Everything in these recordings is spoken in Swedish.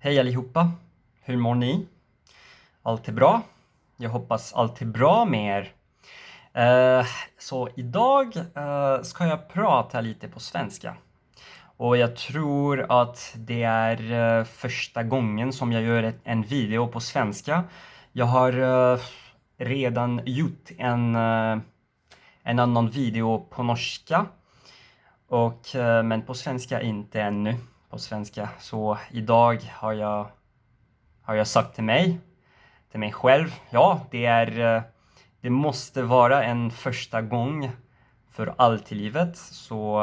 Hej allihopa! Hur mår ni? Allt är bra? Jag hoppas allt är bra med er. Så idag ska jag prata lite på svenska. Och jag tror att det är första gången som jag gör en video på svenska. Jag har redan gjort en annan video på norska. Men på svenska inte ännu. På svenska. Så idag har jag sagt till mig själv, ja, det måste vara en första gång för allt i livet. Så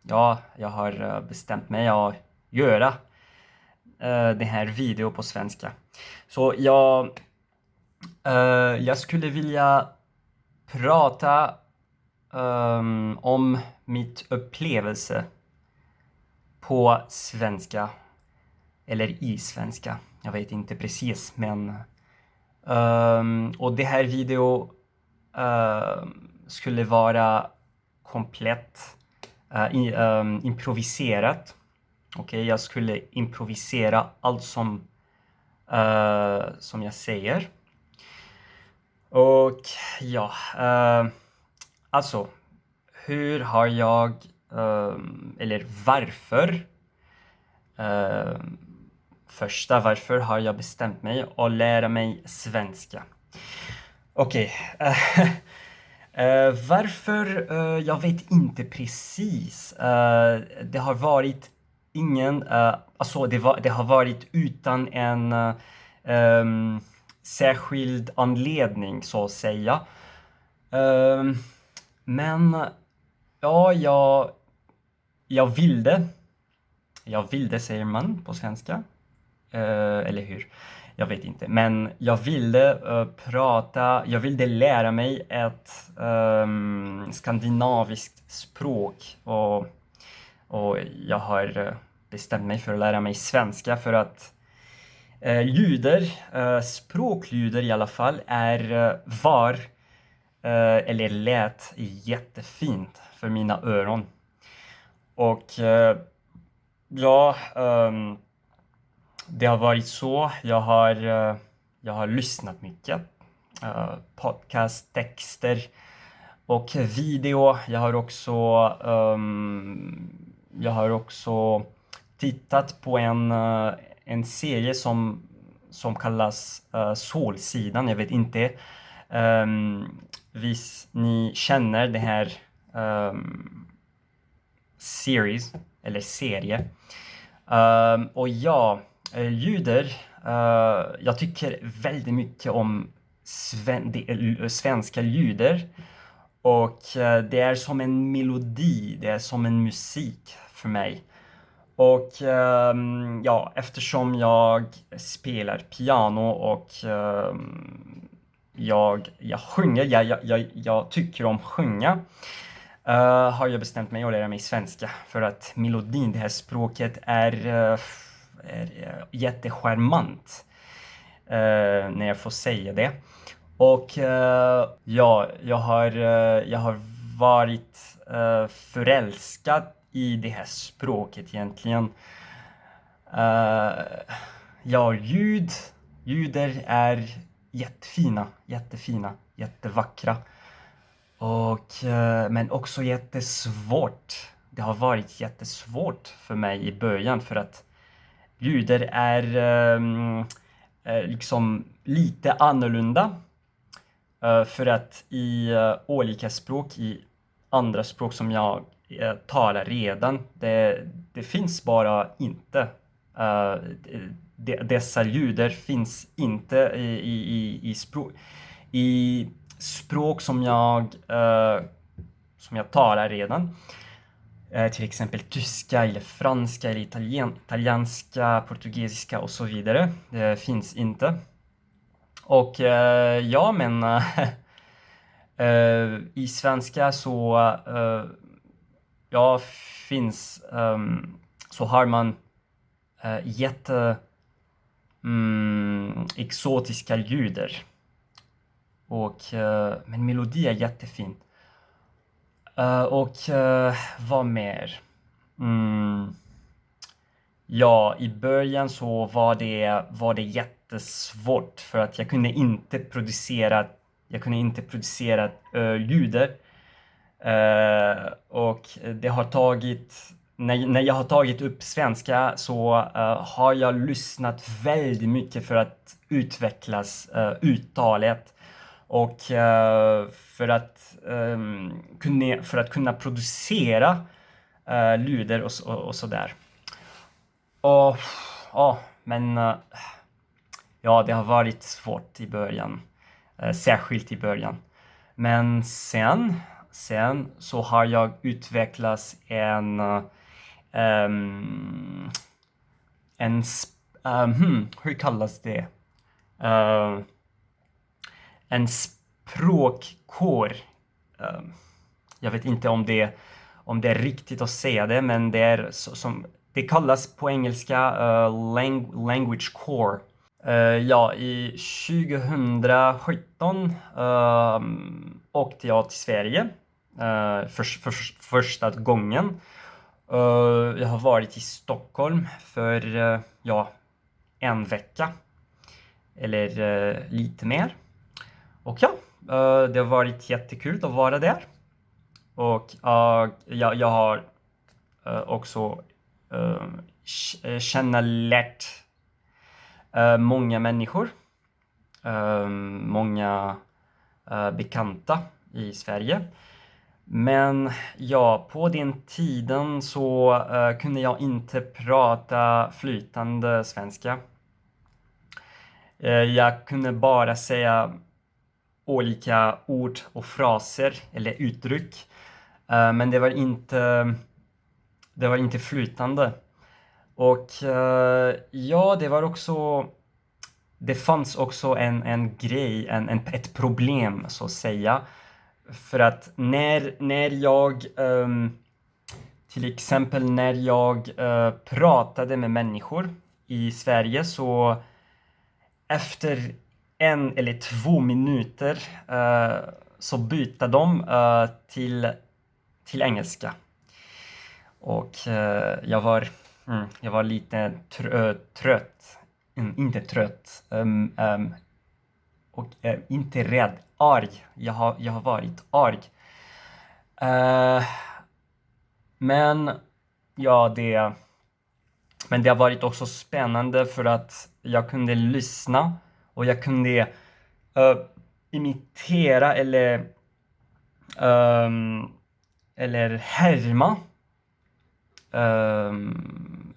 ja, jag har bestämt mig att göra den här video på svenska. Så jag skulle vilja prata om mitt upplevelse på svenska eller i svenska. Jag vet inte precis, men och det här video skulle vara komplett improviserat. Okej, jag skulle improvisera allt som jag säger. Och ja, alltså hur har jag eller varför varför har jag bestämt mig att lära mig svenska? Okej. Varför? Jag vet inte precis. Det har varit det har varit utan en särskild anledning, så att säga. Men ja, jag ville. Jag ville, säger man på svenska. Eller hur? Jag vet inte. Men jag ville jag ville lära mig ett skandinaviskt språk. Och jag har bestämt mig för att lära mig svenska för att språkljud i alla fall eller lät jättefint för mina öron. Och ja, det har varit så. Jag har lyssnat mycket. Podcast, texter och video. Jag har också tittat på en serie som kallas Solsidan. Jag vet inte visst ni känner det här serie. Och ja, jag tycker väldigt mycket om svenska ljuder. Och det är som en melodi, det är som en musik för mig. Och ja, eftersom jag spelar piano och jag sjunger, jag tycker om sjunga, har jag bestämt mig att lära mig svenska. För att melodin, det här språket är jättecharmant när jag får säga det. Och ja, jag har varit förälskad i det här språket egentligen. Ja, ljuder är jättefina, jättevackra. Och men också jättesvårt. Det har varit jättesvårt för mig i början för att ljuder är liksom lite annorlunda. För att i olika språk, i andra språk som jag talar redan, det finns bara inte. Dessa ljuder finns inte i språk som jag talar redan. Till exempel tyska eller franska eller italienska, portugisiska och så vidare. Det finns inte. Och ja, men i svenska så ja, finns så har man exotiska ljuder. Och men melodi är jättefin. Och vad mer? Ja, i början så var det jättesvårt för att jag kunde inte producera ljuder. Och det har tagit, när jag har tagit upp svenska så har jag lyssnat väldigt mycket för att utvecklas uttalet och för att kunna producera ljuder och sådär. Och ja, men ja, det har varit svårt i början, särskilt i början. Men sen så har jag utvecklats hur kallas det? Eh, en språkkår. Eh, jag vet inte om det är riktigt att säga det, men det är som det kallas på engelska language core. Ja, i 2017 åkte jag till Sverige första gången. Jag har varit i Stockholm för ja, en vecka eller lite mer. Och ja, det har varit jättekul att vara där. Och jag har också lärt många människor, många bekanta i Sverige. Men ja, på den tiden så kunde jag inte prata flytande svenska. Jag kunde bara säga olika ord och fraser eller uttryck. Men det var inte flytande. Och ja, det fanns också en grej, ett problem så att säga. För att när jag till exempel när jag pratade med människor i Sverige, så efter 1 eller 2 minuter så bytte de till engelska. Och jag var lite trött. Inte trött. Och inte rädd. Arg. Jag har varit arg. Men ja, men det har varit också spännande för att jag kunde lyssna och jag kunde imitera eller härma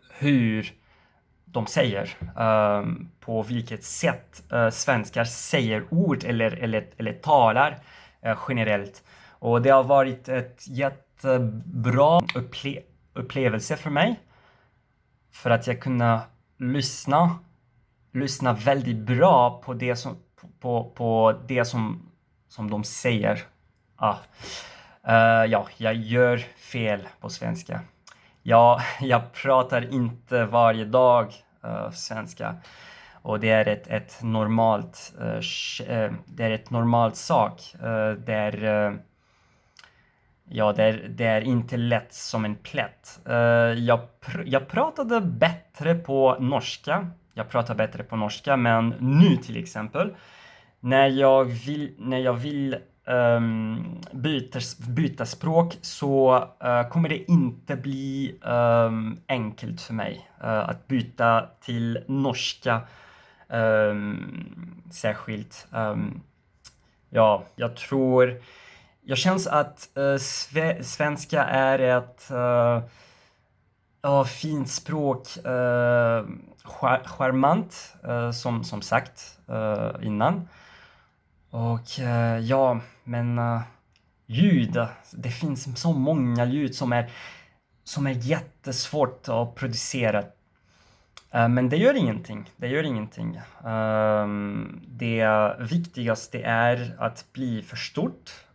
hur de säger, på vilket sätt svenskar säger ord eller talar generellt. Och det har varit ett jättebra upplevelse för mig, för att jag kunde lyssna väldigt bra på det som de säger. Ja, jag gör fel på svenska. Jag pratar inte varje dag svenska. Och det är ett normalt sak. Det är inte lätt som en plätt. Jag pratade bättre på norska. Men nu till exempel, när jag vill byta språk, så kommer det inte bli enkelt för mig att byta till norska särskilt. Ja, jag känns att svenska är ett fint språk, charmant, som sagt innan. Och ja, men ljud, det finns så många ljud som är jättesvårt att producera. Men det gör ingenting. Det viktigaste är att bli förstått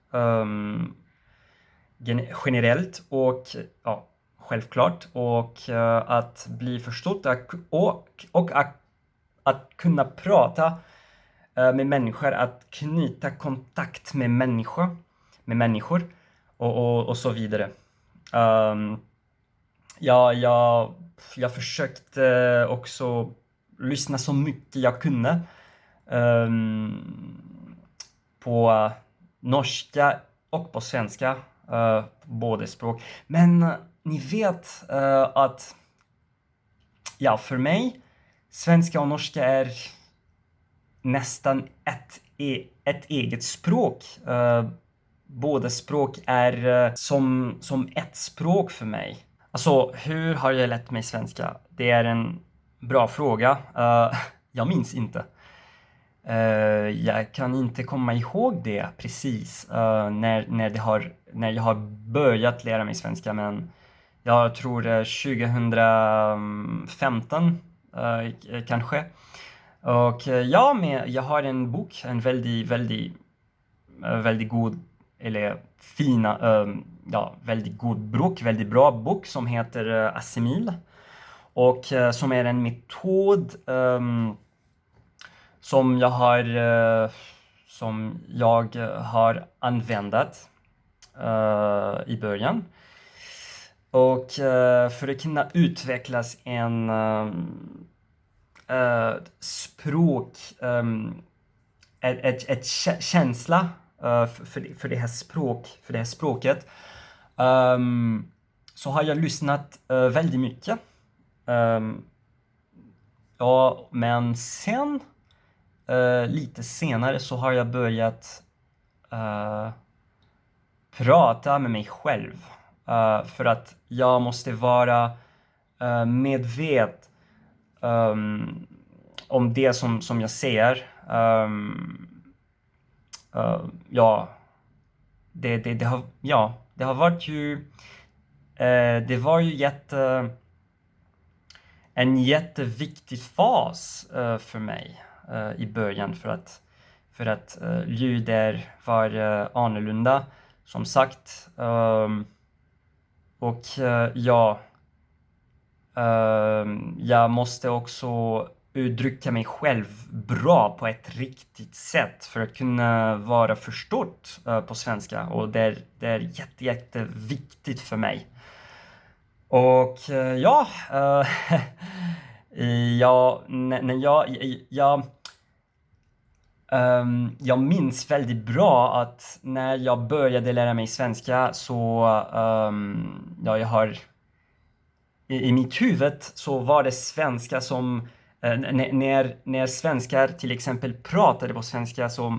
generellt och ja, självklart, och att bli förstått och att kunna prata med människor, att knyta kontakt med människor och så vidare. jag försökte också lyssna så mycket jag kunde på norska och på svenska, båda språk. Men ni vet att för mig, svenska och norska är nästan ett eget språk. Båda språk är som ett språk för mig. Alltså, hur har jag lärt mig svenska? Det är en bra fråga. Jag minns inte. Jag kan inte komma ihåg det precis när jag har börjat lära mig svenska, men jag tror 2015 kanske. Och jag har en bok, en väldigt god, eller väldigt god bok, väldigt bra bok som heter Assimil. Och som är en metod som jag har använt i början. Och för att kunna utvecklas en språk, ett känsla för det här språket, så har jag lyssnat väldigt mycket. Men sen lite senare så har jag börjat prata med mig själv, för att jag måste vara medveten om det som jag säger. Det har varit ju det var ju en jätteviktig fas för mig i början, för att ljudet var annorlunda, som sagt. Och jag måste också uttrycka mig själv bra på ett riktigt sätt för att kunna vara förstått på svenska. Och det är jätteviktigt för mig. Och jag minns väldigt bra att när jag började lära mig svenska så jag har i mitt huvud så var det svenska som när svenskar till exempel pratade på svenska, så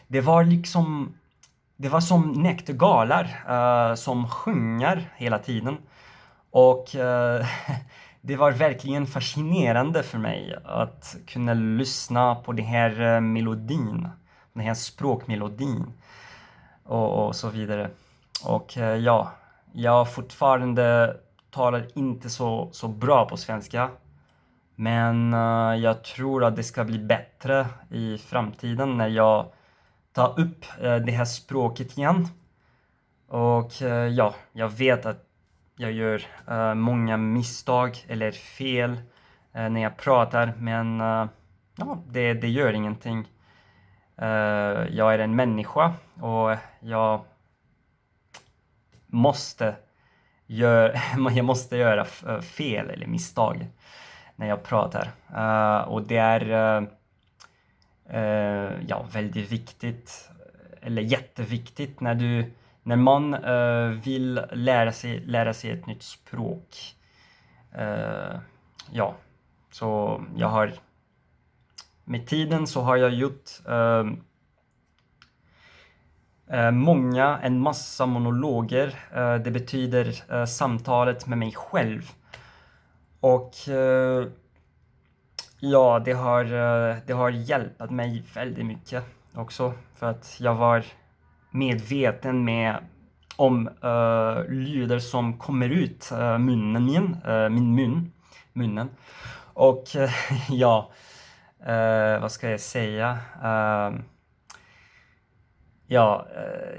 det var som näktergalar som sjunger hela tiden. Och det var verkligen fascinerande för mig att kunna lyssna på den här melodin, den här språkmelodin och så vidare. Och jag fortfarande talar inte så bra på svenska, men jag tror att det ska bli bättre i framtiden när jag tar upp det här språket igen. Och jag vet att jag gör många misstag eller fel när jag pratar, men det gör ingenting. Jag är en människa och jag måste göra fel eller misstag när jag pratar. Och det är väldigt viktigt, eller jätteviktigt, när man vill lära sig ett nytt språk. Så jag har med tiden så har jag gjort en massa monologer. Det betyder samtalet med mig själv. Och det har hjälpt mig väldigt mycket också, för att jag var medveten om lyder som kommer ut munnen. Och vad ska jag säga?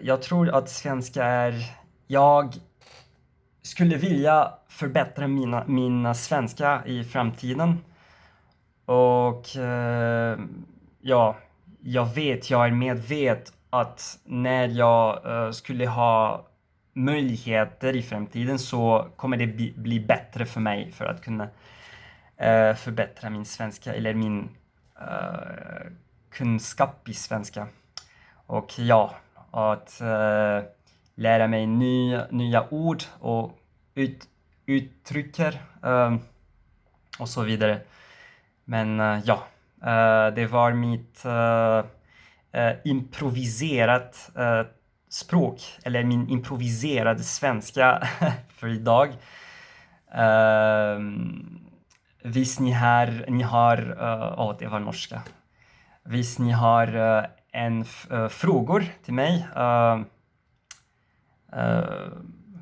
Jag tror att svenska jag skulle vilja förbättra mina svenska i framtiden. Och jag är medveten att när jag skulle ha möjligheter i framtiden så kommer det bli bättre för mig för att kunna förbättra min svenska eller min kunskap i svenska. Och ja, att lära mig nya ord och uttrycker och så vidare. Men det var mitt improviserat språk eller min improviserade svenska för idag. Visst ni har det var norska. Visst ni har frågor till mig,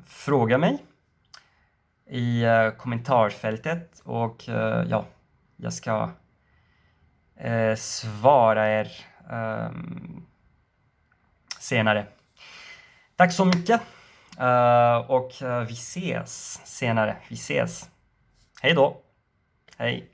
fråga mig i kommentarfältet och jag ska svara er senare. Tack så mycket och vi ses senare. Vi ses. Hej då. Hej.